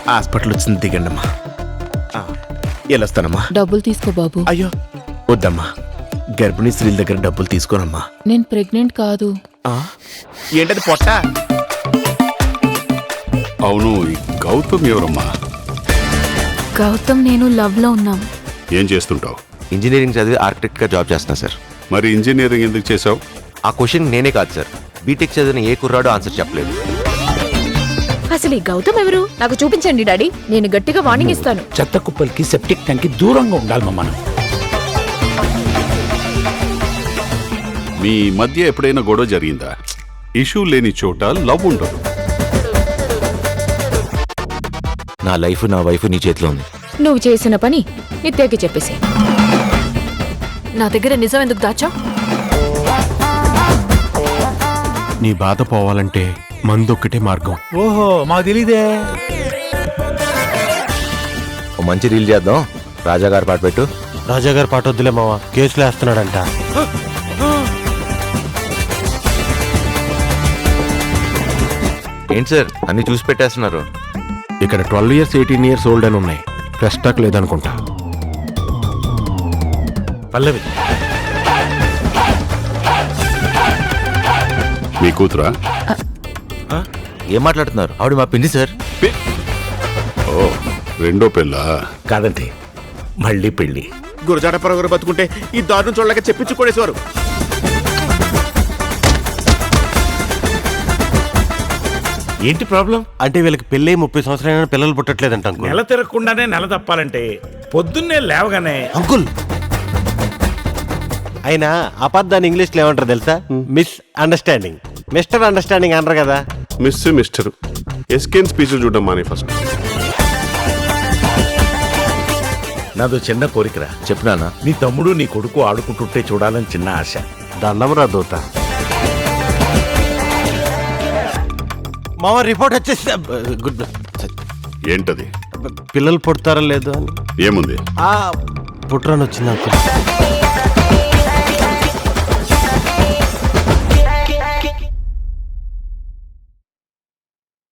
Hospital వచ్చింది, దిగండి అమ్మా. వెళ్ళొస్తానమ్మా. డబ్బులు తీసుకో బాబు. అయ్యో వద్దమ్మా, గర్భిణీ స్త్రీల దగ్గర డబ్బులు తీసుకోనమ్మా. నేను ప్రెగ్నెంట్ కాదు. ఏంటది పొట్ట? అవును, ఈ గౌతమ్ ఎవరమ్మా? గౌతమ్ నేను లవ్ లో ఉన్నాం. ఏం చేస్తుంటావు? ఇంజనీరింగ్ చదివి ఆర్కిటెక్ట్ గా జాబ్ చేస్తున్నా సార్. మరి ఇంజనీరింగ్ ఎందుకు చేసావు? ఆ క్వశ్చన్ నేనే కాదు సార్, బీటెక్ చదివిన ఏ కుర్రాడు ఆన్సర్ చెప్పలేదు. అసలు ఈ గౌతమ్ ఎవరు? నాకు చూపించండి డాడీ, నేను గట్టిగా వార్నింగ్ ఇస్తాను. చెత్త కుప్పలకి సెప్టిక్ ట్యాంక్ కి దూరంగా ఉండాలి మనం. మీ మధ్య ఎప్పుడైనా గొడవ జరిగిందా? ఇష్యూ లేని చోట లవ్ ఉండదు. నా లైఫ్ నా వైఫ్ నీ చేతిలో ఉంది. నువ్వు చేసిన పని నిత్యకి చెప్పేసి. నా దగ్గర నిజం ఎందుకు దాచా? నీ బాధ పోవాలంటే మందొక్కటే మార్గం. ఓహో, మాకు తెలీదే. ఓ మంచి రీల్ చేద్దాం. రాజా గారు పాట పెట్టు. రాజాగారు పాట వద్దులే మావా, కేసులు వేస్తున్నాడంట. ఏంటి సార్ అన్ని చూసి పెట్టేస్తున్నారు? ఇక్కడ 12 years 18 years ఓల్డ్ అని ఉన్నాయి. ఫ్రెష్ స్టాక్ లేదనుకుంటా. పల్లవి మీ కూతురా? ఏం మాట్లాడుతున్నారు? ఆవిడ మా పిండి సార్. ఓ, రెండో పెళ్ళా? కాదండి, మళ్ళీ పెళ్లి. గురజాడ పరగరు బతుకుంటే ఈ దారుణం చూడలేక చెప్పించుకోడేసేవారు. ఏంటి ప్రాబ్లం? అంటే వీళ్ళకి పెళ్ళి 30 సంవత్సరాలైనా పిల్లలు పుట్టట్లేదంట అంకుల్. నెల తిరగకుండానే నెల తప్పాలంటే పొద్దున్నే లేవగానే అంకుల్ అయినా అబద్ధాన్ని ఇంగ్లీష్లో ఏమంటారు తెలుసా? Miss understanding. మిస్టర్ అండర్స్టాండింగ్ అనరు కదా. మిస్టర్ ఎస్కేన్ స్పీచ్లు చూడడం మానే ఫస్ట్. నాదో చిన్న కోరికరా. చెప్పినానా? నీ తమ్ముడు నీ కొడుకు ఆడుకుంటుంటే చూడాలని చిన్న ఆశ. దండం రా దూత. మామ రిపోర్ట్ వచ్చేసి గుడ్. ఏంటది? పిల్లలు పుడతారా లేదు అని. ఏముంది? పుట్రాని వచ్చింది అంకుల్.